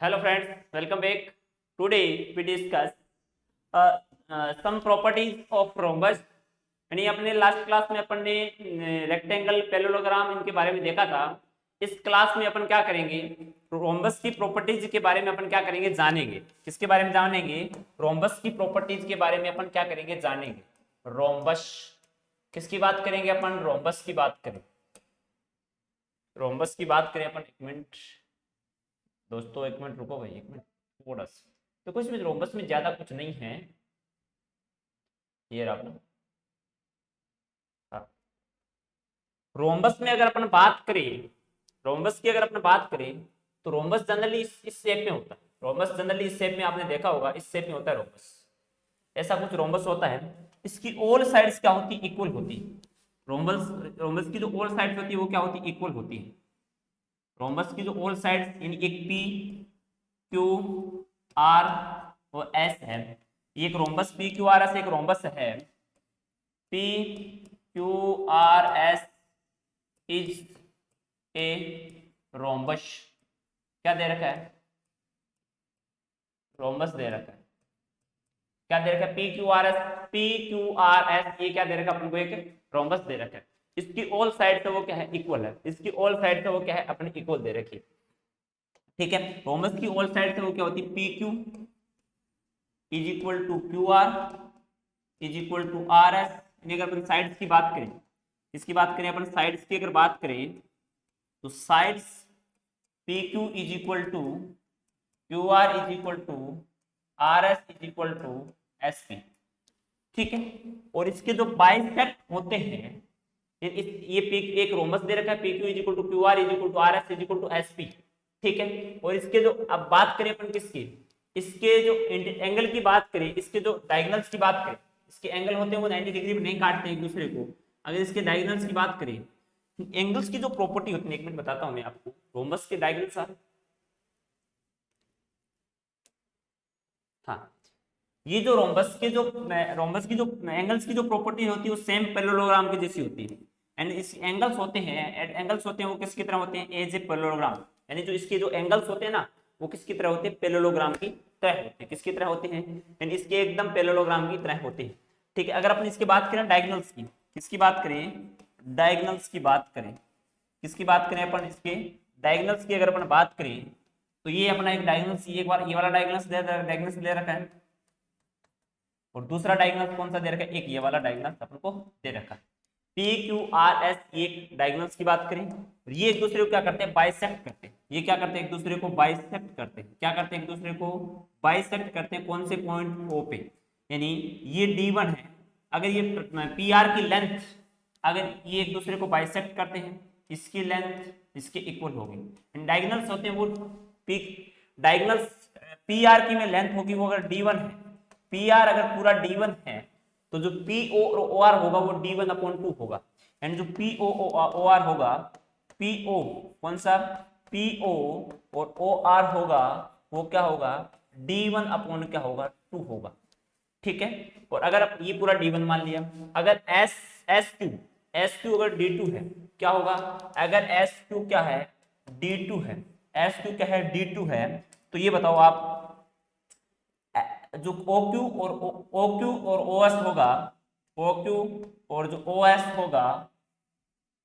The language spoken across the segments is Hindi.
Hello friends, welcome back. Today we discuss some properties of rhombus. यानी अपने लास्ट क्लास में अपन ने रेक्टेंगल, पैरेललोग्राम इनके बारे में देखा था। इस क्लास में अपन क्या करेंगे, रोम्बस की प्रॉपर्टीज के बारे में अपन क्या करेंगे, जानेंगे। किसके बारे में जानेंगे? रोम्बस की प्रॉपर्टीज के बारे में अपन क्या करेंगे, जानेंगे। रोम्बस किसकी बात करेंगे अपन? रोम्बस की बात करें। रोम्बस की बात करें अपन। एक मिनट दोस्तों, एक मिनट रुको भाई, एक मिनट थोड़ा सा। तो कुछ भी रोम्बस में ज्यादा कुछ नहीं है। ये रहा अपना। हाँ। रोम्बस में अगर अपन बात करें, रोम्बस की अगर अपन बात करें तो रोम्बस जनरली इस शेप में होता है। रोम्बस जनरली इस शेप में आपने देखा होगा, इस शेप में होता है रोम्बस। ऐसा कुछ रोम्बस होता है। इसकी ऑल साइड्स क्या होती? इक्वल होती है। रोम्बस रोम्बस की जो ऑल साइड्स होती है वो क्या होती? इक्वल होती है। रोम्बस की जो ऑल साइड्स यानी एक पी, क्यू, आर और एस है। ये एक rhombus P Q R S एक रोम्बस है। P Q R S is a rhombus. क्या दे रखा है? रोम्बस दे रखा है। क्या दे रखा है? P Q R S. P Q R S ये क्या दे रखा है अपन को? एक रोम्बस दे रखा है। इसकी ऑल साइड से वो क्या है? इक्वल है। इसकी ऑल साइड से वो क्या है? अपने इक्वल दे रखी है। ठीक है। रोम्बस की ऑल साइड से वो क्या होती है? P Q is equal to Q R is equal to R S. अगर अपन साइड्स की बात करें, इसकी बात करें अपन, साइड्स की अगर बात करें तो sides P Q is equal to Q R is equal to R S is equal to S P. ठीक है। और इसके जो बाइसेक्ट होते हैं, ये पी एक रोमस दे रखा है, P Q is equal to Q R is equal to R S is equal to S P. ठीक है। और इसके जो, अब बात करें अपन किसकी, इसके जो एंगल की बात करें, इसके जो डायगोनल्स की बात करें, इसके एंगल होते हैं वो 90 डिग्री में नहीं काटते एक दूसरे को। अगर इसके डायगोनल्स की बात करें, एंगल्स की जो प्रॉपर्टी होती है, एक मिनट बताता हूं मैं आपको। रोम्बस के डायगोनल्स आर, हाँ, ये जो रोम्बस की जो एंगल्स की जो प्रॉपर्टी होती है वो सेम पैरेललोग्राम की जैसी होती है। एंड इस एंगल्स होते हैं वो किसकी तरह होते हैं? As a parallelogram. यानी जो इसके जो एंगल्स होते हैं ना, वो किसकी तरह होते हैं? पैरेललोग्राम की तरह होते हैं। किसकी तरह होते हैं? एंड इसके एकदम पैरेललोग्राम की तरह होते हैं। ठीक है। अगर अपन इसकी बात करें डायगोनल्स की, किसकी बात करें? डायगोनल्स की बात करें। किसकी बात करें अपन? इसके डायगोनल्स की अगर अपन बात करें तो ये अपना एक डायगोनल्स, ये एक बार ये वाला डायगोनल्स दे रखा है। और दूसरा डायगोनल कौन सा दे रखा है? एक ये वाला डायगोनल अपन को दे रखा है। पी क्यू आर एस एक डायगोनल्स की बात करें, और ये एक दूसरे को क्या करते हैं? बाइसेक्ट करते हैं। ये क्या करते हैं? एक दूसरे को बाइसेक्ट करते हैं। क्या करते हैं? एक दूसरे को बाइसेक्ट करते हैं। कौन से पॉइंट? ओ पे। यानी ये D1 है, अगर ये पी आर की लेंथ, अगर ये एक दूसरे को बाइसेक्ट करते हैं, इसकी लेंथ इसके इक्वल होगी। डायगोनल्स होते हैं वो पी डायगोनल्स, पी आर की में लेंथ होगी वो अगर D1 है, पी आर अगर पूरा D1 है तो जो पी ओ और ओ आर होगा वो D1 अपॉन 2 होगा। एंड जो पी ओ ओ आर होगा, पी ओ कौन सा? पी ओ और ओ आर होगा, वो क्या होगा? D1 अपॉन क्या होगा? 2 होगा। ठीक है। और अगर ये पूरा D1 मान लिया, अगर एस एस क्यू अगर D2 है, क्या होगा? अगर एस क्यू क्या है? D2 है। एस क्यू क्या है? D2 है। तो ये बताओ आप, जो ओ क्यू और ओ एस होगा, ओ क्यू और जो ओ एस होगा,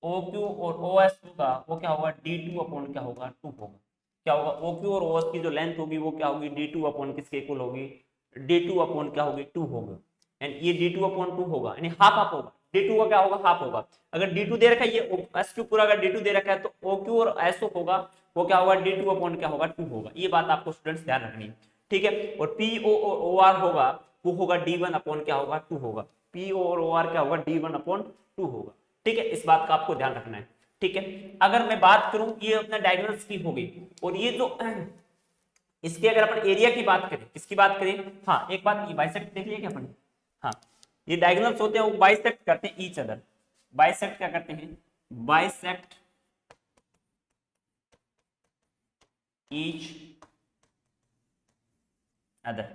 ओ क्यू और ओ एस होगा, वो क्या होगा? D2 अपॉन क्या होगा? 2 होगा। क्या होगा? ओ क्यू और ओ एस की जो लेंथ होगी वो क्या होगी? D2 अपॉन किसके इक्वल होगी? D2 अपॉन क्या होगी? 2 होगा। एंड ये D2 अपॉन 2 होगा, यानी हाफ हाफ होगा। D2 का क्या होगा? हाफ होगा। अगर D2 दे रखा है, ये एस क्यू पूरा अगर D2 दे रखा है तो ओ क्यू और एस होगा, वो क्या होगा? D2 अपॉन क्या होगा? 2 होगा। ये बात आपको स्टूडेंट्स ध्यान रखनी है। ठीक है। और पी ओ और ओ आर होगा, वो होगा D1 अपॉन क्या होगा? 2 होगा। पी ओ और ओ आर क्या होगा? D1 अपॉन 2 होगा। ठीक है। इस बात का आपको ध्यान रखना है। ठीक है। अगर मैं बात करूं, ये अपना डायगोनल्स की हो गई, और ये जो इसके अगर अपन एरिया की बात करें, किसकी बात करें? हाँ, एक बात, ये बाइसेक्ट देख लिया क्या अपन? हाँ, ये डायगोनल्स होते हैं वो बाइसेक्ट करते हैं ईच अदर। बाइसेक्ट क्या करते हैं? Bisect each other.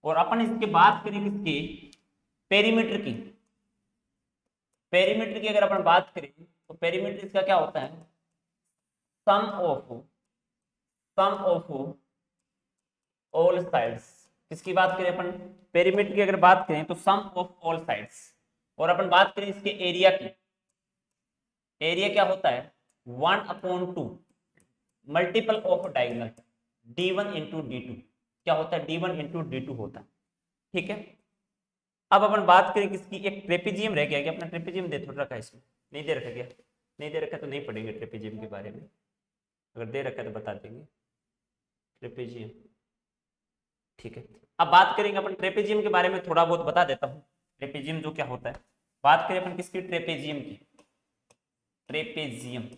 और अपन इसके बात करें किसके? पेरीमीटर की। पेरीमीटर की अगर अपन बात करें तो पेरीमीटर इसका क्या होता है? Sum of sum of all sides. किसकी बात करें अपन, पिरामिड की अगर बात करें तो सम ऑफ ऑल साइड्स। और अपन बात करें इसके एरिया की, एरिया क्या होता है 1/2 multiple of diagonal d1 into d2। क्या होता है d1 इंटू d2 होता है। ठीक है, अब अपन बात करें किसकी, एक ट्रेपेजियम रह गया क्या अपना, ट्रेपेजियम दे थोड़ा रखा है इसमें, नहीं दे रखा क्या, नहीं दे रखा तो नहीं पढ़ेंगे ट्रेपेजियम के बारे में, अगर दे रखा है तो बता देंगे ट्रेपेजियम। ठीक है, अब बात करेंगे अपन ट्रेपेजियम के बारे में, थोड़ा बहुत बता देता हूँ ट्रेपेजियम जो क्या होता है। बात करें अपन किसकी, ट्रेपेजियम की। ट्रेपेजियम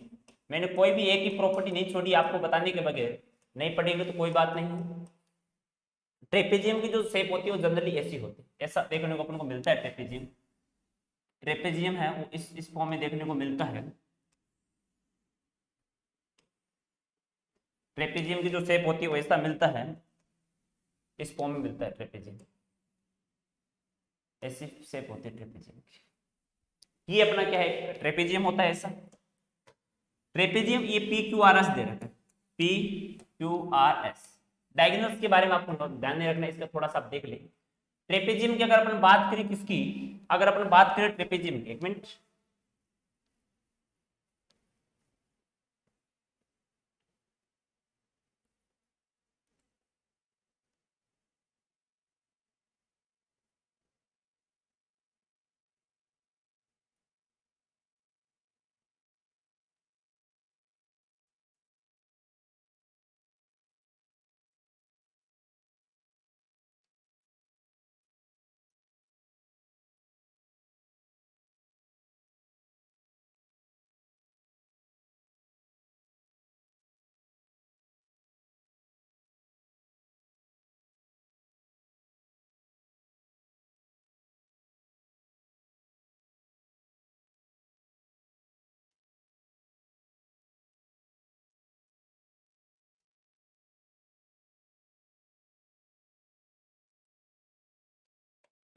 मैंने कोई भी एक ही प्रॉपर्टी नहीं छोड़ी आपको बताने के बगैर, नहीं पढ़ेंगे तो कोई बात नहीं। ट्रेपेजियम की जो शेप होती है वो जनरली ऐसी होती है, ऐसा देखने को अपन को मिलता है ट्रेपेजियम। ट्रेपेजियम है वो इस फॉर्म में देखने को मिलता है। ट्रेपेजियम की जो शेप होती है वैसा मिलता है, इस फॉर्म में मिलता है ट्रेपेजियम, ऐसी शेप होती है ट्रेपेजियम की। ये अपना क्या है, ट्रेपेजियम होता है ऐसा। ट्रेपेजियम ये पी क्यू आर एस दे रखा है, P Q R S. Diagonals के बारे में आपको ध्यान नहीं रखना, इसका थोड़ा सा आप देख लें। ट्रेपेजियम की अगर अपन बात करें किसकी, अगर अपन बात करें ट्रेपेजियम की, एक मिनट,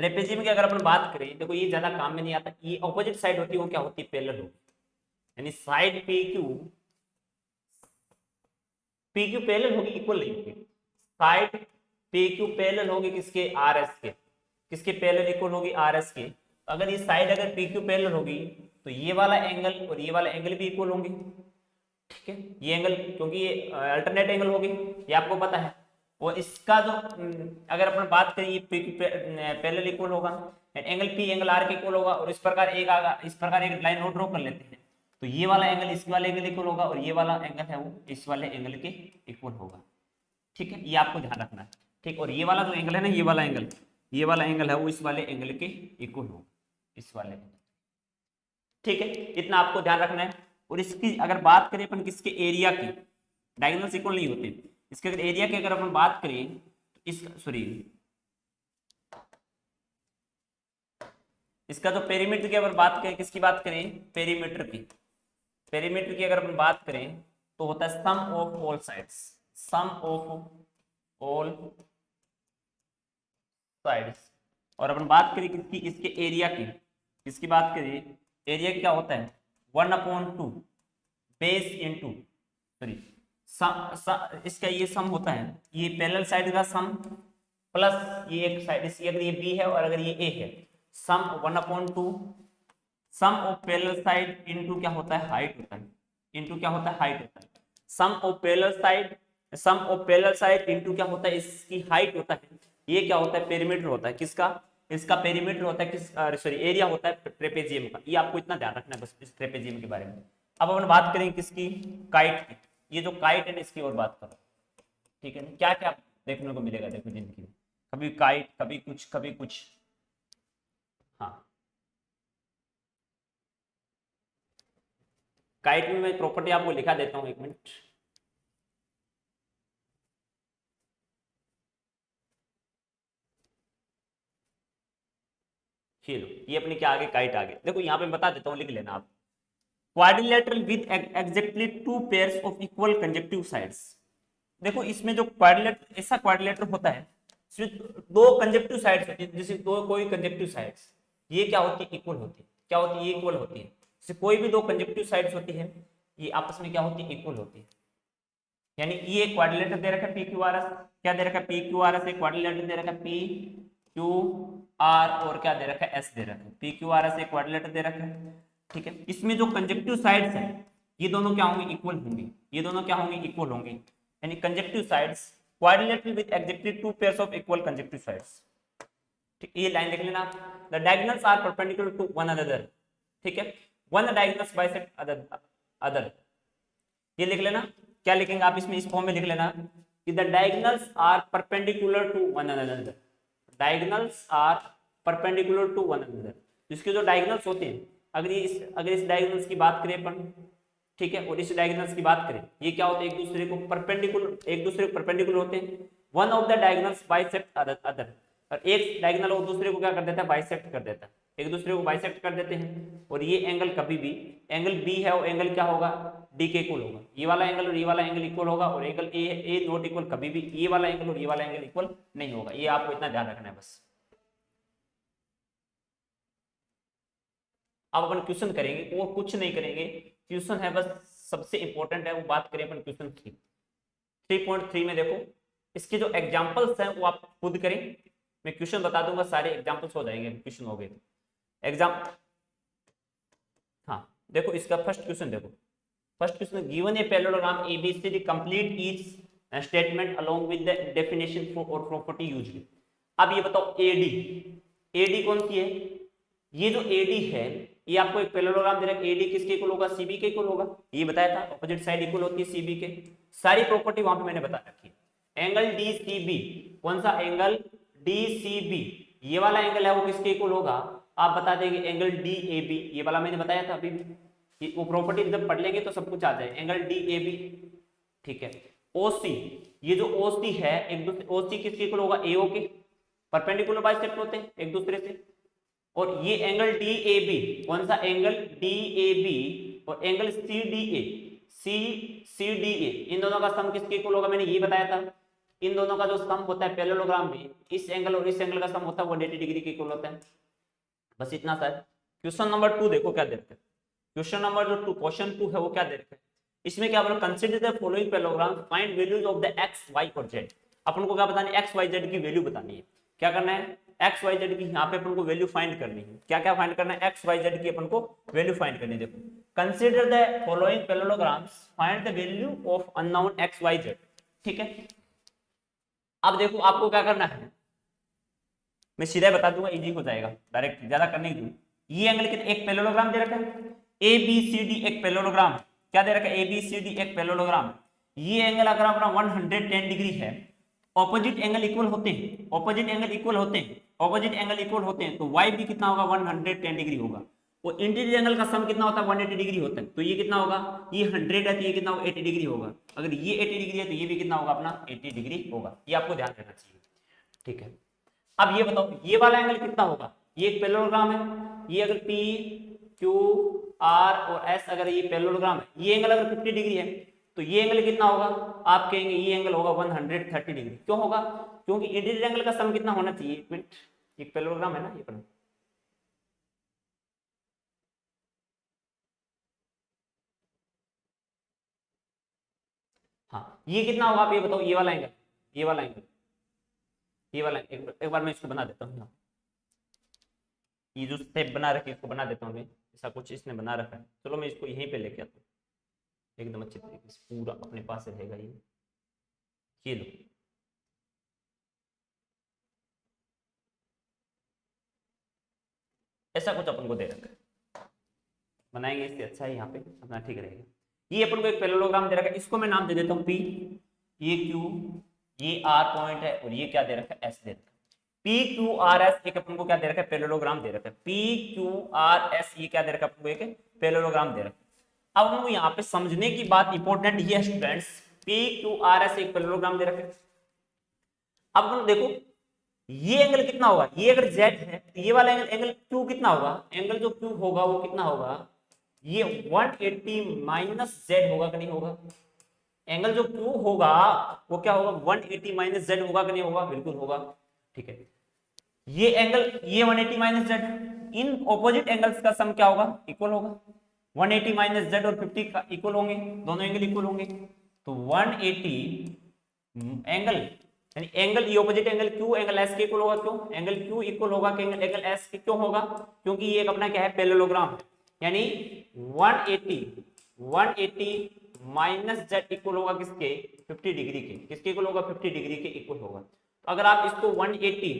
ट्रेपेजियम की अगर अपन बात करें, देखो ये ज्यादा काम में नहीं आता, ये ऑपोजिट साइड होती है वो क्या होती है, पैरेलल होगी, यानी साइड पी क्यू पैरेलल होगी, इक्वल नहीं होगी। साइड पी क्यू पैरेलल होगी किसके, आर एस के, किसके पैरेलल इक्वल होगी, आर एस के। अगर ये साइड अगर पी क्यू पैरेलल होगी तो ये वाला एंगल और ये वाला एंगल भी इक्वल होंगे। ठीक है, ये एंगल क्योंकि ये अल्टरनेट एंगल होगी, ये आपको पता है। और इसका जो अगर अपन बात करें, ये पैरेलल इक्वल होगा, एंगल पी एंगल आर के इक्वल होगा, और इस प्रकार एक आगा, इस प्रकार एक लाइन और ड्रॉ कर लेते हैं, तो ये वाला एंगल इस वाले एंगल इक्वल होगा, और ये वाला एंगल है वो इस वाले एंगल के इक्वल होगा। ठीक है, ये आपको ध्यान रखना है। ठीक, और ये वाला जो एंगल है ना, ये वाला एंगल, ये वाला एंगल है वो इस वाले एंगल के इक्वल होगा, इस वाले। ठीक है, इतना आपको ध्यान रखना है। और इसकी अगर बात करें अपन किसके, एरिया की, डायगोनल्स इक्वल नहीं होते, इसके अगर एरिया की अगर अपन बात करें तो इसका, सॉरी, इसका जो पेरीमीटर की अगर बात करें, किसकी बात करें, पेरीमीटर की, पेरीमीटर की अगर अपन बात करें तो होता है sum of all sides, sum of all sides. और अपन बात करें किसकी, इसके एरिया की, किसकी बात करें, एरिया क्या होता है 1/2 बेस इंटू, सॉरी, इसका ये सम होता है, ये पैरेलल साइड का सम प्लस ये एक साइड, इसी अगर ये बी है और अगर ये ए है, सम 1/2 सम ऑफ पैरेलल साइड इंटू क्या होता है, हाइट होता है, इंटू क्या होता है, हाइट होता है। Sum of parallel side, sum of parallel side into क्या होता है, इसकी हाइट होता है। ये क्या होता है, पेरीमीटर होता है, किसका, इसका पेरीमीटर होता है, किस, सॉरी, एरिया होता है ट्रेपेजियम का। ये आपको इतना ध्यान रखना है बस इस ट्रेपेजियम के बारे में। अब अपन बात करें किसकी, काइट की। ये जो काइट है ना, इसकी और बात करो। ठीक है ना, क्या क्या देखने को मिलेगा, देखो जिंदगी में, कभी काइट, कभी कुछ, कभी कुछ। हाँ, काइट में मैं प्रॉपर्टी आपको लिखा देता हूँ, एक मिनट। चलो, ये अपनी क्या आगे, काइट आगे, देखो यहाँ पे बता देता हूँ, लिख लेना आप। Quadrilateral with exactly 2 pairs of equal conjunctive sides. देखो इसमें जो क्वाड्रिलेटर, ऐसा क्वाड्रिलेटर होता है इसमें दो कंजक्टिव साइड्स होती है, जैसे दो कोई कंजक्टिव साइड्स, ये क्या होती है, इक्वल होती है। क्या होती है, ये इक्वल होती है। जैसे कोई भी दो कंजक्टिव साइड्स होती है, ये आपस में क्या होती है, इक्वल होती है। यानी ये क्वाड्रिलेटरल दे रखा है पी क्यू आर एस, क्या दे रखा है पी क्यू आर एस, एक क्वाड्रिलेटरल दे रखा है पी क्यू आर, और क्या दे रखा है एस दे रखा है, पी क्यू आर एस एक क्वाड्रिलेटरल दे रखा है। ठीक है, इसमें जो कंजक्टिव साइड्स है ये दोनों क्या होंगे, इक्वल होंगे, ये दोनों क्या होंगे, इक्वल होंगे, यानी conjunctive sides quadrilateral with exactly two pairs of equal conjunctive sides. ठीक, ये लाइन लिख लेना, the diagonals are perpendicular to one another. ठीक है, वन डायगोनल्स बाइसेक्ट अदर, ये लिख लेना। क्या लिखेंगे आप इसमें, इस फॉर्म में लिख लेना कि the diagonals are perpendicular to one another, diagonals are perpendicular to one another. इसके जो डायगोनल्स होते हैं, अगर इस डायगोनल्स की बात करें अपन, ठीक है, और इस डायगोनल्स की बात करें, ये क्या होते हैं, एक दूसरे को परपेंडिकुलर होते हैं। One of the diagonals bisect other, और एक डायगोनल और दूसरे को क्या कर देता है, बाइसेक्ट कर देता है, एक दूसरे को बाइसेक्ट कर देते हैं। और ये एंगल कभी भी, एंगल बी है वो एंगल क्या होगा, डी के इक्वल होगा, ये वाला एंगल और ये वाला एंगल इक्वल होगा, और एंगल ए नॉट इक्वल, कभी भी ये वाला एंगल और ये वाला एंगल इक्वल नहीं होगा। ये आपको इतना ध्यान रखना है बस। अब अपन क्वेश्चन करेंगे और कुछ नहीं करेंगे, क्वेश्चन है बस, सबसे इंपॉर्टेंट है वो बात करें अपन क्वेश्चन की। 3.3 में देखो, इसके जो एग्जांपल्स हैं वो आप खुद करें, मैं क्वेश्चन बता दूंगा, सारे एग्जांपल्स हो जाएंगे, क्वेश्चन हो गए एग्जाम। हाँ देखो इसका फर्स्ट क्वेश्चन देखो, first question, given a parallelogram ABCD complete each statement along with the definition और प्रॉपर्टी यूज्ड। अब ये बताओ एडी, एडी कौन सी है, ये जो एडी है ये आपको एक पैरेललोग्राम दे रहा है, एडी किसके इक्वल होगा, सीबी के इक्वल होगा, ये बताया था, ऑपोजिट साइड इक्वल होती है सीबी के, सारी प्रॉपर्टी वहां पे मैंने बता रखी है। एंगल डीसीबी, कौन सा एंगल, डीसीबी, ये वाला एंगल है वो किसके इक्वल होगा, आप बता देंगे एंगल डीएबी, ये वाला मैंने बताया था अभी भी, वो प्रॉपर्टी जब पढ़ लेंगे तो सब कुछ आ जाए, एंगल डीएबी। ठीक है, ओसी, ये जो ओसी है एक दूसरे, ओसी किसके इक्वल होगा, एओ के, परपेंडिकुलर बाइसेक्ट होते हैं एक दूसरे से। और ये एंगल डीएबी, कौन सा एंगल डीएबी, और एंगल सीडीए, सीडीए, इन दोनों का सम किसके इक्वल होगा, मैंने ये बताया था, इन दोनों का जो सम होता है पैरेललोग्राम में, इस एंगल और इस एंगल का सम होता है 180 डिग्री के इक्वल होता है। बस इतना सा। क्वेश्चन नंबर 2 देखो क्या दे रखा है, क्वेश्चन नंबर जो 2, क्वेश्चन 2 है वो क्या दे रखा है, इसमें क्या बोला, consider the following parallelogram, find values of the x y और जेड। अपन को क्या बतानी है, एक्स वाई जेड की वैल्यू बतानी है, क्या करना है, एक्स वाई जेड की यहाँ पे अपन को वैल्यू फाइंड करनी है, क्या क्या फाइंड करना है, एक्स वाई जेड की अपन को वैल्यू फाइंड करनी है। देखो, consider the following parallelograms, find the value of unknown x y z. ठीक है, अब देखो आपको क्या करना है, मैं सीधा बता दूंगा, इजी हो जाएगा, डायरेक्ट ज्यादा करने की दूँ। ये एंगल कितना, एक पैरेललोग्राम दे रखा है, ए बी सी डी एक पैरेललोग्राम, क्या दे रखा है, ए बी सी डी एक पैरेललोग्राम। ये एंगल अगर अपना 110 डिग्री है, ऑपोजिट एंगल इक्वल होते हैं, ऑपोजिट एंगल इक्वल होते हैं, ऑपोजिट एंगल इक्वल होते हैं, तो वाई भी कितना होगा, 110 डिग्री होगा। और इंटीरियर एंगल का सम कितना होता है, 180 डिग्री होता है, तो ये कितना होगा, ये 100 है तो ये कितना होगा, 80 डिग्री होगा। अगर ये 80 डिग्री है तो ये भी कितना होगा अपना, 80 डिग्री होगा। ये आपको ध्यान रखना चाहिए। ठीक है, अब ये बताओ ये वाला एंगल कितना होगा, ये एक पैरेललोग्राम है, ये अगर पी क्यू आर और एस अगर ये पैरेललोग्राम है, ये एंगल अगर 50 डिग्री है तो ये एंगल कितना होगा, आप कहेंगे ये एंगल होगा 130 डिग्री। क्यों होगा, क्योंकि इंटीरियर एंगल का सम कितना होना चाहिए, एक मिनट, एक पैरेललोग्राम है ना ये पर, हाँ ये कितना होगा, आप ये बताओ, ये वाला एंगल, ये वाला एंगल, ये वाला, एक बार मैं इसको बना देता हूँ, ये जो स्टेप बना रखी है इसको बना देता हूँ मैं, ऐसा कुछ इसने बना रखा है। चलो मैं इसको यहीं पे लेके आता हूँ, एकदम अच्छे तरीके से पूरा अपने पास रहेगा ये लो, ऐसा कुछ अपन को दे रखा है, बनाएंगे इससे अच्छा है, यहाँ पे अपना ठीक रहेगा। ये अपन को एक पैरेललोग्राम दे रखा है, इसको मैं नाम दे देता हूँ पी, ये क्यू, ये आर पॉइंट है, और ये क्या दे रखा है, एस दे रखा है। पी क्यू आर एस एक अपन को क्या दे रखा है, पैरेललोग्राम दे रखा है, पी क्यू आर एस ये क्या दे रखा है अपन को, एक पैरेललोग्राम दे रखा है। अब हमको यहाँ पे समझने की बात इंपॉर्टेंट ये है students, P Q R S एक पैरेललोग्राम दे रखा है। अब हम देखो ये एंगल कितना होगा, ये अगर जेड है तो ये वाला एंगल क्यू कितना होगा, एंगल जो क्यू होगा वो कितना होगा, ये 180 माइनस जेड होगा कि नहीं होगा, एंगल जो क्यू होगा वो क्या होगा, 180 माइनस जेड होगा कि नहीं होगा, बिल्कुल होगा। ठीक है, ये एंगल, ये 180 minus Z, in opposite angles का सम क्या होगा, इक्वल होगा, 180 माइनस जेड और 50 का इक्वल होंगे, दोनों एंगल इक्वल होंगे। तो 180 एंगल, यानी एंगल ये opposite angle Q angle S के इक्वल होगा, क्यों एंगल क्यू इक्वल होगा कि एंगल एस के, क्यों होगा, क्योंकि ये एक अपना क्या है पैरेललोग्राम, यानी 180 माइनस जेड इक्वल होगा किसके 50 डिग्री के, किसके इक्वल होगा 50 डिग्री के इक्वल होगा। तो अगर आप इसको 180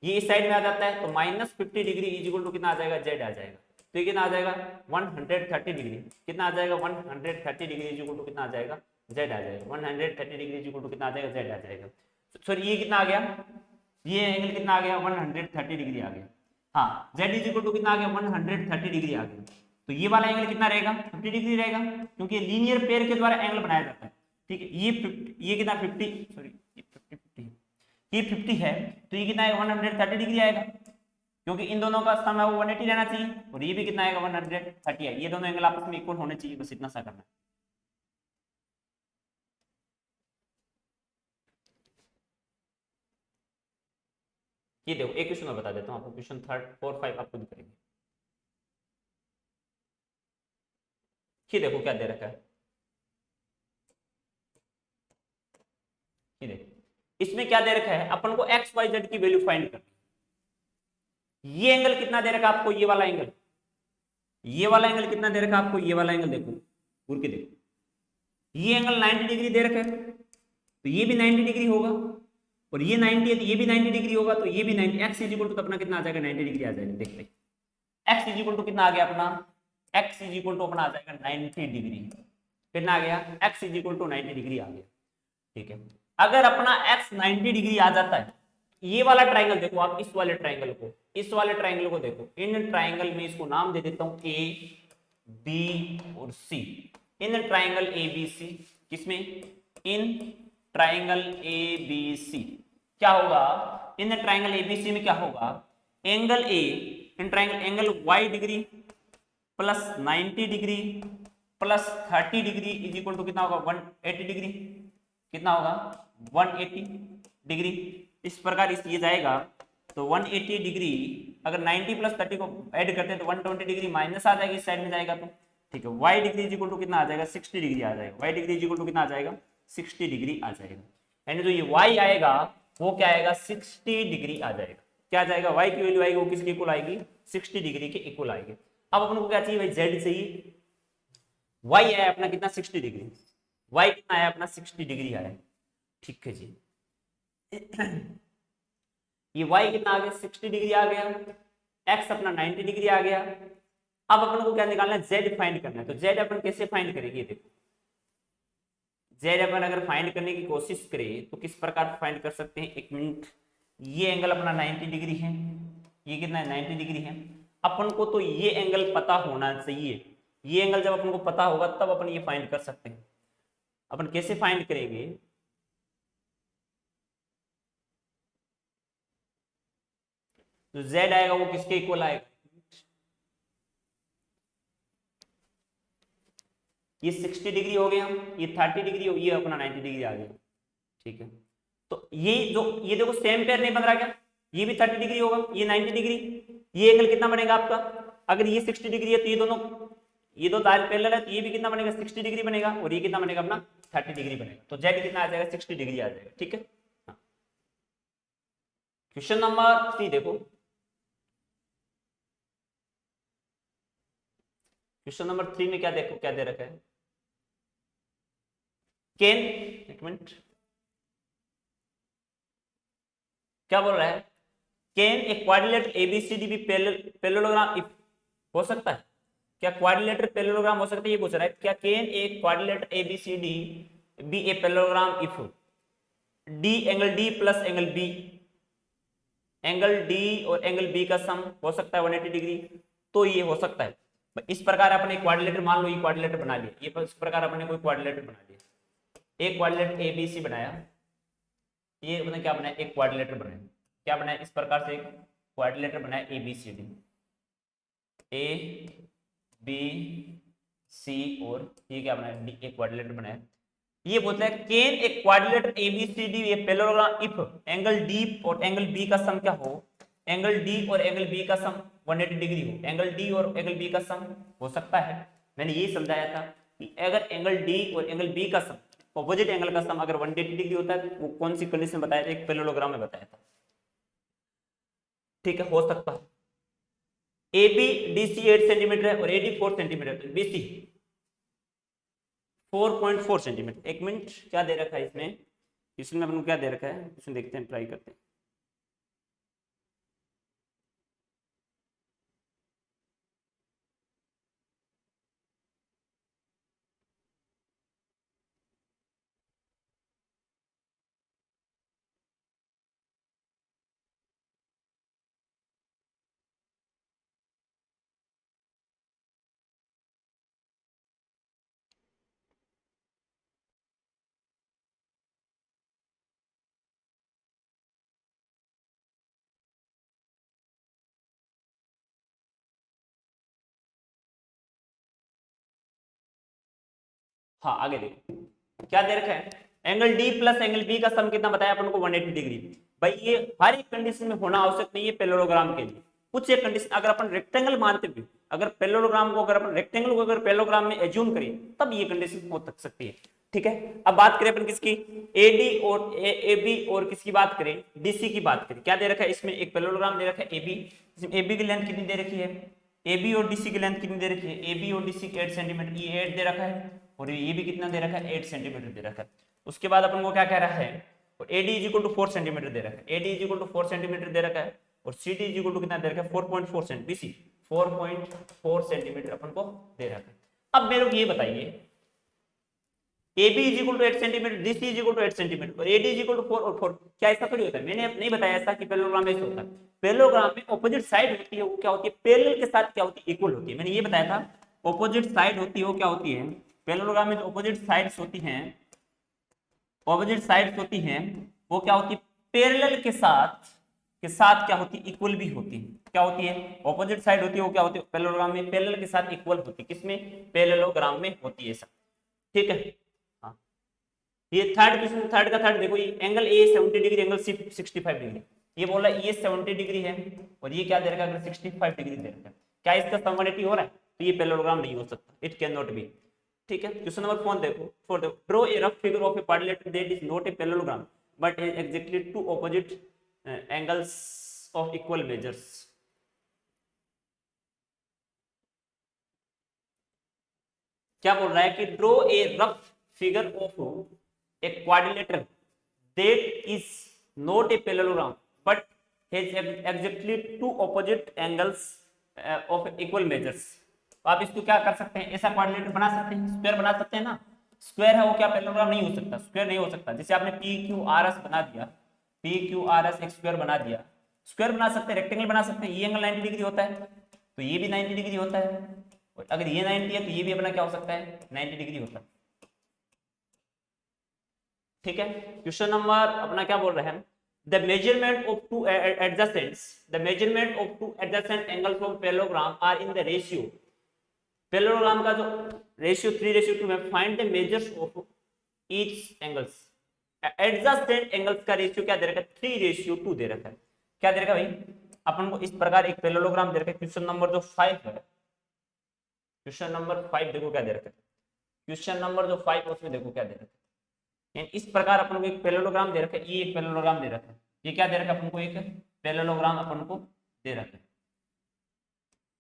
ये इस साइड में आ जाता है तो minus 50 degree is equal to कितना आ जाएगा जेड आ जाएगा, तो ये कितना आ जाएगा 130 डिग्री, कितना आ जाएगा 130 डिग्री इज इक्वल टू कितना आ जाएगा जेड आ जाएगा, 130 डिग्री इज इक्वल टू कितना आ जाएगा जेड आ जाएगा। सॉरी ये कितना आ गया, ये एंगल कितना आ गया 130 डिग्री आ गया, हाँ जेड इज इक्वल टू कितना आ गया 130 डिग्री आ गया। तो ये वाला एंगल कितना रहेगा 50 डिग्री रहेगा, क्योंकि ये लीनियर पेयर के द्वारा एंगल बनाया जाता है, ठीक है। ये कितना 50, सॉरी ये 50 है, तो ये कितना है 130 डिग्री आएगा, क्योंकि इन दोनों का सम है वो 180 रहना चाहिए, और ये भी कितना आएगा 130 है, ये दोनों एंगल आपस में इक्वल होने चाहिए, बस इतना सा करना है। ये देखो एक क्वेश्चन और बता देता हूँ आपको, क्वेश्चन 3, 4, 5 आप खुद करेंगे। ये देखो क्या दे रखा है, ये देखो इसमें क्या दे रखा है, अपन को एक्स वाई जेड की वैल्यू फाइंड करनी। ये एंगल कितना दे रखा है आपको, ये वाला एंगल, ये वाला एंगल कितना दे रखा है आपको, ये वाला एंगल देखो घूर के देखो, ये एंगल 90 डिग्री दे रखा है, तो ये भी 90 डिग्री होगा, और ये 90 है तो ये भी 90 डिग्री होगा, तो ये भी 90, एक्स इज इक्वल टू अपना कितना आ जाएगा 90 डिग्री आ जाएगा। देखते एक्स इज इक्वल टू कितना आ गया अपना, एक्स इज इक्वल टू अपना आ जाएगा 90 डिग्री, कितना आ गया x is equal to 90 degree आ गया, ठीक है। अगर अपना एक्स 90 डिग्री आ जाता है, ये वाला ट्राइंगल देखो आप, इस वाले ट्राइंगल को, इस वाले ट्राइंगल को देखो, इन ट्राइंगल में इसको नाम दे देता हूं ए बी और सी, in triangle A B C, किसमें in triangle A B C क्या होगा, in triangle A B C में क्या होगा, angle A in triangle angle y degree plus 90 degree plus 30 degree is equal to कितना होगा 180 डिग्री, कितना होगा 180 डिग्री। इस प्रकार इस ये जाएगा तो 180 डिग्री, अगर 90 प्लस 30 को ऐड करते हैं तो 120 डिग्री माइनस आ जाएगी इस साइड में जाएगा, तो ठीक है y degree is equal to कितना आ जाएगा 60 डिग्री आ जाएगा, y degree is equal to कितना आ जाएगा 60 डिग्री आ जाएगा, यानी जो ये y आएगा वो क्या आएगा 60 डिग्री आ जाएगा, क्या आ जाएगा y की वैल्यू आएगी वो किसके इक्वल आएगी 60 डिग्री के इक्वल आएगी। अब अपन को क्या चाहिए भाई z चाहिए, y आया अपना कितना 60 डिग्री, y कितना आया अपना 60 डिग्री आया, ठीक है जी। ये y कितना आ गया 60 डिग्री आ गया, x अपना 90 डिग्री आ गया। अब अपन को क्या निकालना है z फाइंड करना है, तो z अपन कैसे फाइंड करेंगे, देखो z अपन अगर फाइंड करने की कोशिश करें तो किस प्रकार फाइंड कर सकते हैं, एक मिनट, ये एंगल अपना 90 डिग्री है, ये कितना है 90 डिग्री है, अपन को तो ये एंगल पता होना चाहिए, ये एंगल जब अपन को पता होगा तब अपन ये फाइंड कर सकते हैं। अपन कैसे फाइंड करेंगे, तो z आएगा वो किसके इक्वल आएगा, ये 60 डिग्री हो गया, ये 30 डिग्री हो, ये अपना 90 डिग्री आ गया, ठीक है। तो ये देखो सेम पेयर नहीं बन रहा क्या, ये भी 30 डिग्री होगा, ये 90 डिग्री, ये एंगल कितना बनेगा आपका, अगर ये 60 डिग्री है तो ये दो दायर पैरेलल है तो ये भी कितना बनेगा 60 डिग्री बनेगा, और ये कितना बनेगा अपना 30 डिग्री बनेगा, तो z कितना आ जाएगा 60 डिग्री आ जाएगा, ठीक है। क्वेश्चन नंबर 3 देखो, क्वेश्चन नंबर 3 में क्या देखो क्या दे रखा है, केन, एक मिनट, क्या बोल रहा है, can a quadrilateral ABCD be parallelogram if, हो सकता है क्या क्वाड्रिलेटरल पैरेललोग्राम हो सकता है, ये पूछ रहा है क्या can a quadrilateral ABCD be a parallelogram if D angle D plus angle B, angle D और एंगल बी का सम हो सकता है 180 डिग्री, तो ये हो सकता है। इस प्रकार अपने क्वाड्रिलेटर, मान लो ये क्वाड्रिलेटर बना लिया, ये इस प्रकार अपने कोई क्वाड्रिलेटर बना लिया, एक क्वाड्रिलेटर एबीसी बनाया, ये मतलब क्या बनाया एक क्वाड्रिलेटर बनाया, क्या बनाया इस प्रकार से एक क्वाड्रिलेटर बनाया एबीसीडी, ए बी सी और ये क्या बनाया डी, एक क्वाड्रिलेटर बनाया। ये बोलता है कैन एक quadrilateral ABCD a parallelogram if angle D और एंगल बी का सम क्या हो, एंगल डी और एंगल बी का सम 180 डिग्री हो, एंगल डी और एंगल बी का सम हो सकता है। मैंने ये समझाया था कि अगर एंगल डी और एंगल बी का सम ऑपोजिट एंगल का सम अगर 180 डिग्री होता है, वो कौन सी कंडीशन बताया था, एक पैरेललोग्राम में बताया था। ठीक है, हो सकता है A B D C 8 centimetre है और ए डी 4 सेंटीमीटर, तो बी सी 4.4 सेंटीमीटर। एक मिनट, क्या दे रखा है इसमें, इसमें अपन को क्या दे रखा है, इसमें देखते हैं, ट्राई करते हैं। हाँ आगे देखो क्या दे रखा है, angle D plus angle B का सम कितना बताया अपन को, 180 डिग्री। भाई ये हर एक कंडीशन में होना आवश्यक नहीं है पैरेललोग्राम के लिए। कुछ एक कंडीशन अगर अपन रेक्टेंगल मानते हुए, अगर पैरेललोग्राम को, अगर अपन रेक्टेंगल को अगर पैरेललोग्राम में एज्यूम करें, तब ये कंडीशन हो सकती है। ठीक है, अब बात करें अपन किसकी, एडी और एबी, और किसकी बात करें, डीसी की बात करें। क्या दे रखा है इसमें, एक पैरेललोग्राम दे रखा है एबी, एबी की लेंथ कितनी दे रखी है, एबी और डीसी की लेंथ कितनी दे रखी है, एबी और डीसी 8 सेंटीमीटर, ये 8 दे रखा है, और ये भी कितना दे रखा है, 8 सेंटीमीटर दे रखा है। उसके बाद अपन को क्या कह रहा है, AD is equal to 4 centimetre दे रखा है, AD is equal to 4 centimetre दे रखा है, और सीडी इज इक्वल टू कितना दे रखा है, 4.4 सेंटीमीटर, बीसी 4.4 सेंटीमीटर अपन को दे रखा है। अब मेरे को ये बताइए, AB is equal to 8 centimetre, DC is equal to 8 centimetre, और AD इज इक्वल टू 4 और 4, क्या ऐसा थोड़ी होता है, मैंने नहीं बताया ऐसा कि पैरेललोग्राम में ऐसा होता है। पैरेललोग्राम में ऑपोजिट साइड होती है, वो क्या होती है, पैरेलल के साथ क्या होती है, इक्वल होती है। मैंने ये बताया था, ऑपोजिट साइड होती है वो क्या होती है, पैरेललोग्राम में जो ऑपोजिट साइड्स होती हैं, ऑपोजिट साइड्स होती हैं वो क्या होती है, पैरेलल के साथ क्या होती है, इक्वल भी होती है। क्या होती है, ऑपोजिट साइड होती है वो क्या होती है पैरेललोग्राम में, पैरेलल के साथ इक्वल होती है, किसमें, पैरेललोग्राम में होती है सब। ठीक है, हाँ ये थर्ड क्वेश्चन, थर्ड का थर्ड देखो, ये angle A 70 degree, angle C 65 degree, ये बोला ये 70 डिग्री है और ये क्या दे रखा है, 65 डिग्री दे रखा है। क्या इसका सम 180 हो रहा है, तो ये पैरेललोग्राम नहीं हो सकता, इट कैन नॉट बी। ठीक है, क्वेश्चन नंबर 4 देखो, draw a rough figure of a quadrilateral that is not a parallelogram but has exactly two opposite angles of equal measures. क्या बोल रहा है कि draw a rough figure of a quadrilateral that is not a parallelogram but has exactly two opposite angles of equal measures. तो आप इसको क्या कर सकते हैं, ऐसा क्वाड्रिलेटर बना सकते हैं, स्क्वायर बना सकते हैं ना, स्क्वायर है वो क्या पैरेललोग्राम नहीं हो सकता, स्क्वायर नहीं हो सकता। जैसे आपने पी क्यू आर एस बना दिया, पी क्यू आर एस एक स्क्वायर बना दिया, स्क्वायर बना सकते हैं, रेक्टेंगल बना सकते हैं, ये एंगल 90 डिग्री होता है तो ये भी 90 डिग्री होता है, और अगर ये 90 है तो ये भी अपना क्या हो सकता है, 90 डिग्री होता है। ठीक है, क्वेश्चन नंबर अपना क्या बोल रहे हैं, the measurement of two adjacents, the measurement of two adjacent angles of parallelogram are in the ratio, parallelogram का जो रेशियो 3:2 में, find the measures of each angles, adjacent angles का रेशियो क्या दे रखा है, 3:2 दे रखा है। क्या दे रखा है भाई, अपन को इस प्रकार एक पैरेललोग्राम दे रखा है। क्वेश्चन नंबर जो 5 है, क्वेश्चन नंबर 5 देखो क्या दे रखा है, क्वेश्चन नंबर जो 5 उसमें देखो क्या दे रखा है, इस प्रकार अपन को एक पैरेललोग्राम दे रखा है, ये एक पैरेललोग्राम दे रखा है, ये क्या दे रखा है अपन को, एक पैरेललोग्राम अपन को दे रखा है,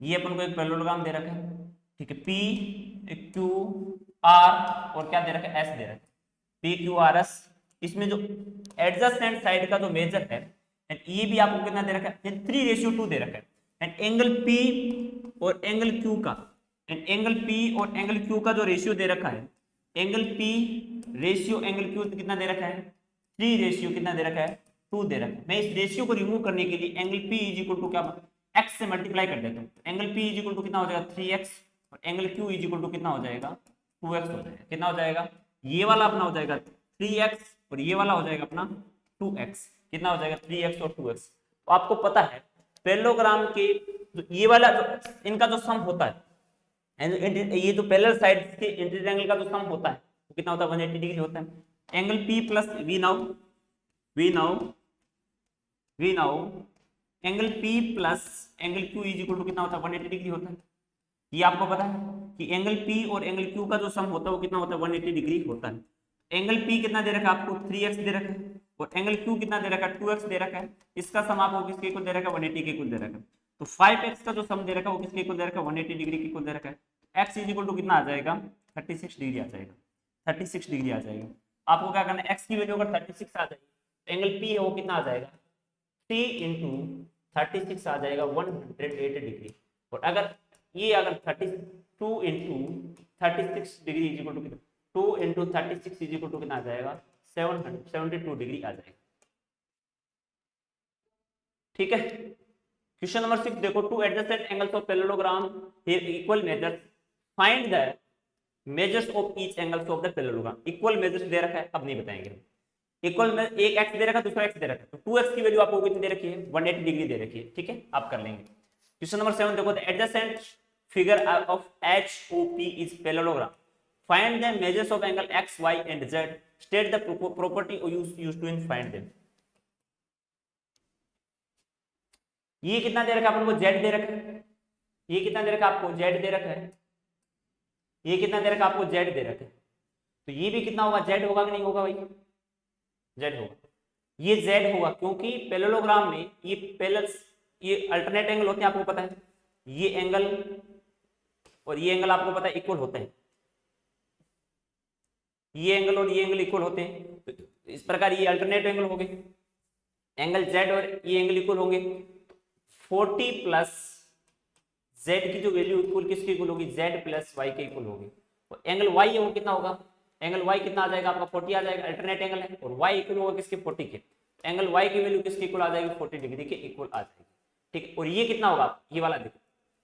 ये अपन को एक पैरेललोग्राम दे रखा है। ठीक है, पी क्यू आर और क्या दे रखा है, एस दे रखा है, पी क्यू आर एस। इसमें जो एडजस्टेंट साइड का जो मेजर है, एंड ये भी आपको कितना दे रखा है, 3:2 दे रखा है। एंड एंगल पी और एंगल क्यू का, एंड एंगल पी और एंगल क्यू का जो रेशियो दे रखा है, angle P ratio angle Q कितना दे रखा है, 3 कितना दे रखा है, 2 दे रखा है। मैं इस रेशियो को रिमूव करने के लिए angle P is equal to क्या, एक्स से मल्टीप्लाई कर देता हूँ। Angle P is equal to कितना हो जाएगा, 3x, और angle Q is equal to कितना हो जाएगा, 2x हो जाएगा। कितना हो जाएगा, ये वाला अपना हो जाएगा 3x और ये वाला हो जाएगा अपना 2x। कितना हो जाएगा, 3x और 2x। तो आपको पता है पैरेललोग्राम के ये वाला जो इनका जो सम होता है, ये जो पैरेलल साइड के इंटीरियर एंगल का जो सम होता है वो कितना होता है, 180 डिग्री होता है। Angle P plus we now angle P plus angle Q is equal to कितना होता है, 180 डिग्री होता है। ये आपको पता है कि एंगल P और एंगल Q का जो सम होता है वो कितना होता है, 180 डिग्री होता है। एंगल P कितना दे रखा है आपको 3x दे रखा है, और एंगल Q कितना दे रखा है 2x दे रखा है। इसका सम आपको किसके इक्वल दे रखा है 180 के इक्वल दे रखा है। तो 5x का जो सम दे रखा है वो किसके इक्वल दे रखा है 180 डिग्री के इक्वल दे रखा है। x इज इक्वल टू कितना आ जाएगा 36 डिग्री आ जाएगा, 36 डिग्री आ जाएगा। आपको क्या करना है x की वैल्यू अगर 36 आ जाएगी तो एंगल P है वो कितना आ जाएगा 3 इंटू 36 आ जाएगा 108 डिग्री। और अगर ये अगर 32 into 36 degree is equal to कितना 2 इंटू 36 इज इक्वल टू कितना आ जाएगा 772 डिग्री आ जाएगा। ठीक है, क्वेश्चन नंबर 6 देखो, two adjacent angles of parallelogram here equal measures, find the measures of each angles of the parallelogram. Equal measures दे रखा है, अब नहीं बताएंगे। इक्वल में एक x दे रखा है दूसरा x दे रखा है, तो 2x की वैल्यू आपको कितनी दे रखी है 180 डिग्री दे रखी है। ठीक है, आप कर लेंगे। क्वेश्चन नंबर 7 देखो, the adjacent figure of HOP is parallelogram, find the measures of angle x y and z, state the property used to find them. ये कितना दे रखा है आपको z दे रखा है, ये कितना दे रखा है आपको z दे रखा है, ये कितना दे रखा है आपको z दे रखा है, तो ये भी कितना होगा z होगा कि नहीं होगा भाई, z होगा। ये z होगा क्योंकि पैरेललोग्राम में ये अल्टरनेट एंगल होते हैं, आपको पता है। ये एंगल और ये एंगल आपको पता है इक्वल होते हैं, ये एंगल और ये एंगल इक्वल होते हैं, तो इस प्रकार ये अल्टरनेट एंगल हो गए, एंगल z और ये एंगल इक्वल होंगे। 40 प्लस z की जो वैल्यू इक्वल किसके इक्वल होगी z प्लस y के इक्वल होगी। और एंगल y है वो कितना होगा, एंगल y कितना आ जाएगा आपका 40 आ जाएगा, अल्टरनेट एंगल है, और y इक्वल होगा किसके 40 के, एंगल y की वैल्यू किसके इक्वल आ जाएगी 40 डिग्री के इक्वल आ जाएगी। ठीक है, और ये कितना होगा, ये वाला देखो,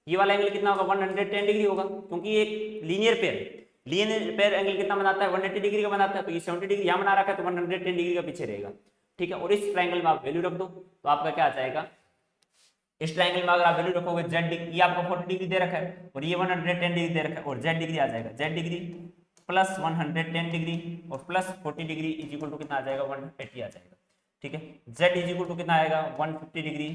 ये वाला एंगल कितना होगा 110 डिग्री होगा, क्योंकि ये लीनियर पेयर है। लीनियर पेयर एंगल कितना बनाता है 180 डिग्री का बनाता है, तो ये 70 डिग्री यहाँ बना रखा है तो 110 डिग्री का पीछे रहेगा। ठीक है, और इस ट्रायंगल में आप वैल्यू रख दो तो आपका क्या आ जाएगा, इस ट्रायंगल में अगर आप वैल्यू रखोगे z ये आपको 40 डिग्री दे रखा है और ये 110 डिग्री दे रखा है, और z डिग्री आ जाएगा z डिग्री प्लस 110 डिग्री और plus 40 degree is equal to कितना आ जाएगा 180 आ जाएगा। ठीक है, z इज इक्वल टू कितना आएगा 150 डिग्री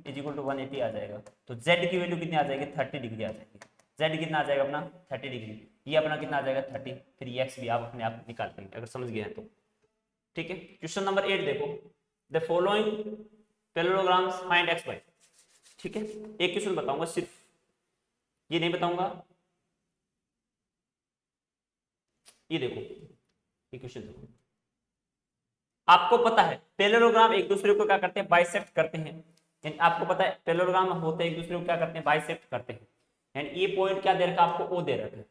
इज इक्वल टू 180 आ जाएगा, तो z की वैल्यू कितनी आ जाएगी 30 डिग्री आ जाएगी। z कितना आ जाएगा अपना 30 डिग्री, ये अपना कितना आ जाएगा 30, फिर ये x भी आप अपने आप निकाल लेंगे अगर समझ गए हैं तो। ठीक है, क्वेश्चन नंबर 8 देखो, the following parallelograms find x y। ठीक है, एक क्वेश्चन बताऊंगा सिर्फ, ये नहीं बताऊंगा। ये देखो, ये क्वेश्चन देखो, आपको पता है पैरेललोग्राम एक दूसरे को क्या करते हैं बाइसेक्ट करते हैं, यानी आपको पता है पैरेललोग्राम होते हैं एक दूसरे को क्या करते हैं बाइसेक्ट करते हैं, यानी ये पॉइंट क्या दे रखा है आपको O दे रखा है।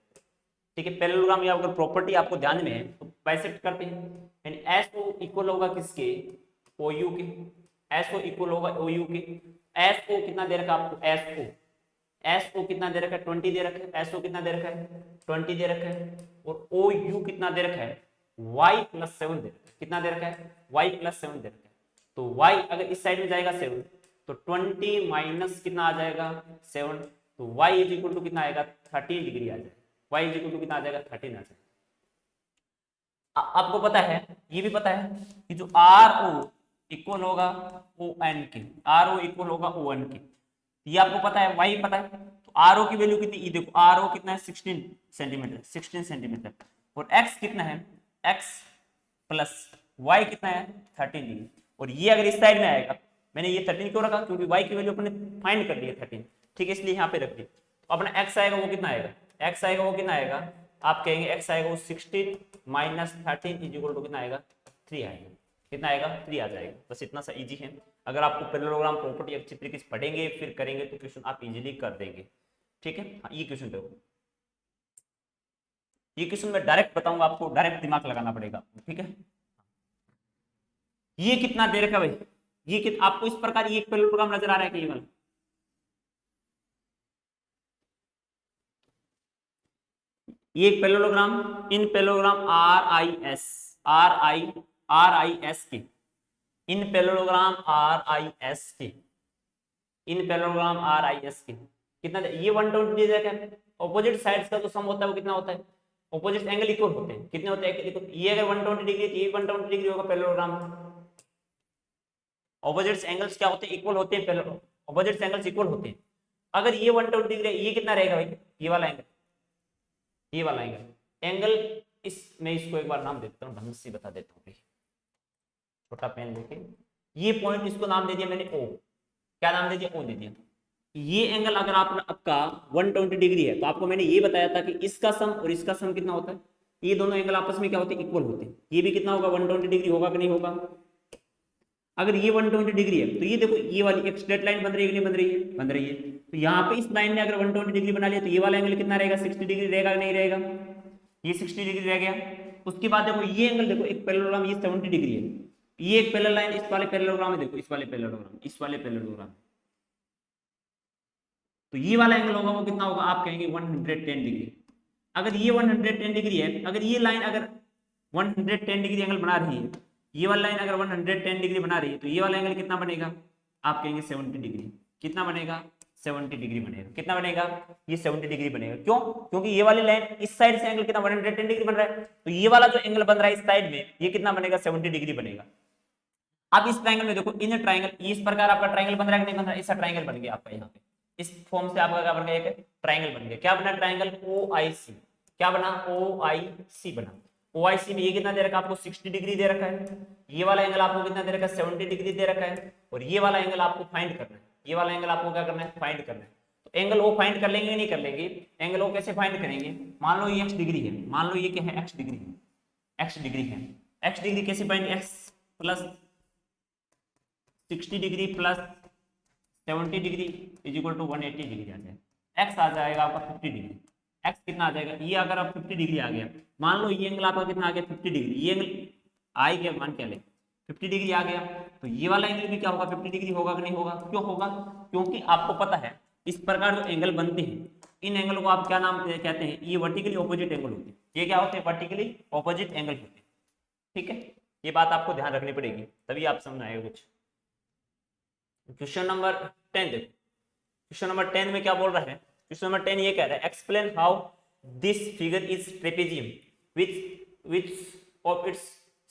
ठीक है, पैरेललोग्राम या अगर प्रॉपर्टी आपको ध्यान में है तो बाइसेक्ट करते हैं, यानी SO इक्वल होगा किसके OU के, SO इक्वल होगा OU के। SO कितना दे रखा है आपको SO कितना दे रखा है 20 दे रखा है, SO कितना दे रखा है 20 दे रखा है, और OU कितना दे रखा है y प्लस 7 दे रखा है, कितना दे रखा है y प्लस 7 दे रखा है। तो y अगर इस साइड में जाएगा 7 तो 20 माइनस कितना आ जाएगा 7, तो y इज इक्वल टू कितना आएगा 13 डिग्री आ जाएगा, y इज इक्वल टू कितना आ जाएगा 13 आ जाएगा। आपको पता है, ये भी पता है कि जो RO इक्वल होगा ON के, RO इक्वल होगा ON के, ये आपको पता है, y पता है, तो RO की वैल्यू कितनी, ये देखो RO कितना है 16 सेंटीमीटर, 16 सेंटीमीटर, और x कितना है x प्लस y कितना है 13 डिग्री, और ये अगर इस साइड में आएगा, मैंने ये 13 क्यों रखा क्योंकि y की वैल्यू अपने फाइंड कर ली है 13, ठीक है, इसलिए यहाँ पे रख दी। तो अपना x आएगा वो कितना आएगा, x आएगा वो कितना आएगा, आप कहेंगे x आएगा वो 16 माइनस 13 इज इक्वल टू कितना आएगा 3 आएगा, कितना आएगा 3 आ जाएगा। बस इतना सा इजी है, अगर आपको पैरेललोग्राम प्रॉपर्टी अच्छी तरीके से पढ़ेंगे फिर करेंगे तो क्वेश्चन आप इजीली कर देंगे। ठीक है, ये क्वेश्चन देखो, ये क्वेश्चन मैं डायरेक्ट बताऊंगा आपको, डायरेक्ट दिमाग लगाना पड़ेगा। ठीक है, ये कितना दे रखा भाई, ये आपको इस प्रकार ये पैरेललोग्राम नजर आ रहा है कि ये वाला, ये एक पैरेललोग्राम, इन पैरेललोग्राम RIS के, इन पैरेललोग्राम RIS के, इन पैरेललोग्राम RIS के कितना ये 120 दे रखा है। ऑपोजिट साइड्स का जो सम होता है वो कितना होता है, ऑपोजिट एंगल इक्वल होते हैं, कितने होते हैं, ये अगर 120 डिग्री तो ये 120 डिग्री होगा पैरेललोग्राम। ऑपोजिट एंगल्स क्या होते हैं इक्वल होते हैं, ऑपोजिट एंगल्स इक्वल होते हैं। अगर ये 120 डिग्री, ये कितना रहेगा भाई, ये वाला एंगल, ये वाला एंगल मैं इसको एक बार नाम देता हूँ, ढंग से बता देता हूँ, छोटा पेन लेके, ये पॉइंट इसको नाम दे दिया मैंने ओ, क्या नाम दे दिया, ओ दे दिया। ये एंगल अगर आपका 120 डिग्री है, तो आपको मैंने ये बताया था कि इसका सम और इसका सम कितना होता है, ये दोनों एंगल आपस में क्या होते हैं, इक्वल होते हैं। ये भी कितना होगा, 120 डिग्री होगा कि नहीं होगा। अगर ये 120 डिग्री है तो ये देखो ये वाली एक स्ट्रेट लाइन बन रही है कि नहीं बन रही है, बन रही है। तो यहाँ पे इस लाइन ने अगर 120 डिग्री बना लिया तो ये वाला एंगल कितना रहेगा, 60 डिग्री रहेगा कि नहीं रहेगा, ये 60 डिग्री रह गया। उसके बाद देखो ये एंगल, देखो एक पैरेललोग्राम ये 70 डिग्री है, ये एक पैरेलल लाइन इस वाले पैरेललोग्राम में, देखो इस वाले पैरेललोग्राम, इस वाले पैरेललोग्राम, तो ये वाला एंगल होगा वो कितना होगा, आप कहेंगे 110 डिग्री। अगर ये 110 डिग्री है, अगर ये लाइन अगर 110 डिग्री एंगल बना रही है, ये वाला लाइन अगर 110 डिग्री बना रही है, तो ये वाला एंगल कितना बनेगा, आप कहेंगे 70 डिग्री। कितना बनेगा, 70 डिग्री बनेगा। कितना बनेगा, ये 70 डिग्री बनेगा। क्यों, क्योंकि ये वाली लाइन इस साइड से एंगल कितना 110 डिग्री बन रहा है, तो ये वाला जो एंगल बन रहा है इस साइड में, ये कितना बनेगा, 70 डिग्री बनेगा। अब इस ट्रायंगल में देखो, इन ट्रायंगल, इस प्रकार आपका ट्रायंगल बन रहा है कि नहीं बन रहा है, ऐसा ट्रायंगल बन गया आपका यहाँ पे, इस फॉर्म से आपका क्या बन गया, एक ट्रायंगल बन गया। क्या बना, ट्रायंगल OIC। क्या बना, OIC बना। OIC में ये कितना दे रखा है आपको, 60 डिग्री दे रखा है। ये वाला एंगल आपको कितना दे रखा है, 70 डिग्री दे रखा है। और ये वाला एंगल आपको फाइंड करना है, ये वाला एंगल आपको क्या करना है, फाइंड करना है। तो एंगल O फाइंड कर लेंगे नहीं कर लेंगे, एंगल O कैसे फाइंड करेंगे, मान लो ये x डिग्री है, मान लो ये क्या है, x डिग्री है, x डिग्री है। x डिग्री कैसे find, x plus 60 degree plus 70 degree is equal to 180 degree आ जाएगा। x आ जाएगा आपका 50 डिग्री। x कितना आ जाएगा, ये अगर आप 50 डिग्री आ गया, मान लो ये एंगल आपका कितना आ गया, 50 डिग्री, ये एंगल आ गया, मान क्या ले 50 डिग्री आ गया, तो ये वाला एंगल भी क्या होगा, 50 डिग्री होगा कि नहीं होगा। क्यों होगा, क्योंकि आपको पता है इस प्रकार जो एंगल बनते हैं, इन एंगल को आप क्या नाम कहते हैं, ये वर्टिकली ऑपोजिट एंगल होते हैं। ये क्या होते हैं, वर्टिकली ऑपोजिट एंगल होते हैं। ठीक है, ये बात आपको ध्यान रखनी पड़ेगी, तभी आप समझ आएगा कुछ। क्वेश्चन नंबर 10 देखो, क्वेश्चन नंबर 10 में क्या बोल रहा है, क्वेश्चन नंबर 10 ये कह रहा है, explain how this figure is trapezium which of its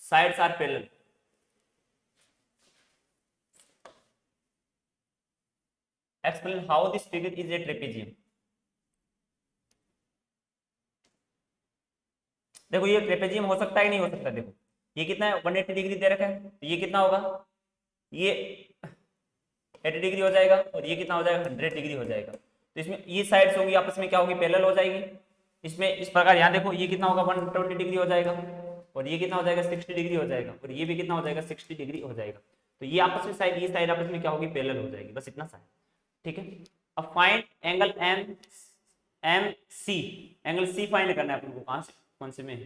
sides are parallel। explain how this figure is a trapezium। देखो ये ट्रेपेजियम हो सकता है कि नहीं हो सकता, देखो ये कितना है, 180 डिग्री दे रखा है, तो ये कितना होगा, ये 80 डिग्री हो जाएगा, और ये कितना हो जाएगा, 100 डिग्री हो जाएगा। तो इसमें ये साइड्स होंगी आपस में क्या होगी, पैरेलल हो जाएगी। इसमें इस प्रकार यहाँ देखो ये कितना होगा, 120 डिग्री हो जाएगा, और ये कितना हो जाएगा, 60 डिग्री हो जाएगा, और ये भी कितना हो जाएगा, 60 डिग्री हो जाएगा। तो ये आपस में साइड, ये साइड आपस में क्या होगी, पैरेलल हो जाएगी, बस इतना सा है। ठीक है, अब find angle MC, angle C find करना है अपन को, कहाँ से, कौन से में,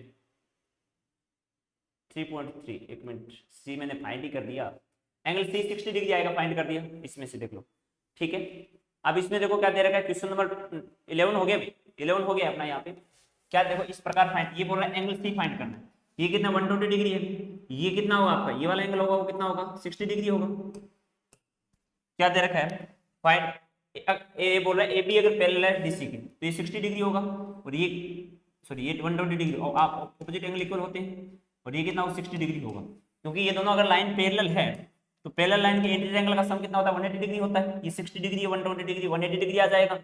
3.3, एक मिनट, C मैंने फाइंड ही कर दिया, एंगल C 60 डिग्री आएगा, फाइंड कर दिया, इसमें से देख लो। ठीक है, अब इसमें देखो क्या दे रखा है, क्वेश्चन नंबर 11 हो गया, 11 हो गया अपना यहाँ पे। क्या देखो इस प्रकार फाइंड, ये बोल रहा है एंगल C फाइंड करना है, ये कितना 120 डिग्री है, ये कितना होगा आपका, ये वाला एंगल होगा वो कितना होगा, 60 डिग्री होगा। क्या दे रखा है, फाइंड ए बोल रहा है AB अगर पैरेलल है DC की, तो ये 60 डिग्री होगा, और ये सॉरी ये 120 डिग्री, और आप ऑपोजिट एंगल इक्वल होते हैं, और ये कितना 60 डिग्री होगा, क्योंकि ये दोनों अगर लाइन पैरेलल है तो पैरेलल लाइन के इंटीरियर एंगल का सम कितना होता है, 180 डिग्री होता है। ये 60 डिग्री है, 120 डिग्री, 180 डिग्री आ जाएगा।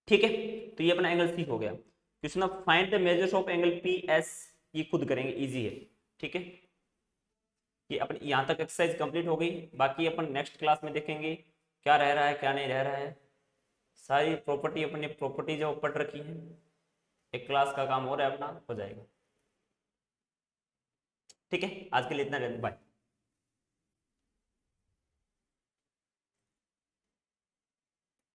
ठीक है, तो ये अपना एंगल C हो गया। Question of find the measures of angle PS, ये खुद करेंगे, इजी है। ठीक है, ये अपनी यहाँ तक एक्सरसाइज कंप्लीट हो गई, बाकी अपन नेक्स्ट क्लास में देखेंगे क्या रह रहा है क्या नहीं रह रहा है। सारी प्रॉपर्टी अपनी प्रॉपर्टी जो पढ़ रखी है, एक क्लास का काम और है अपना, हो जाएगा। ठीक है, आज के लिए इतना रहता है, बाय।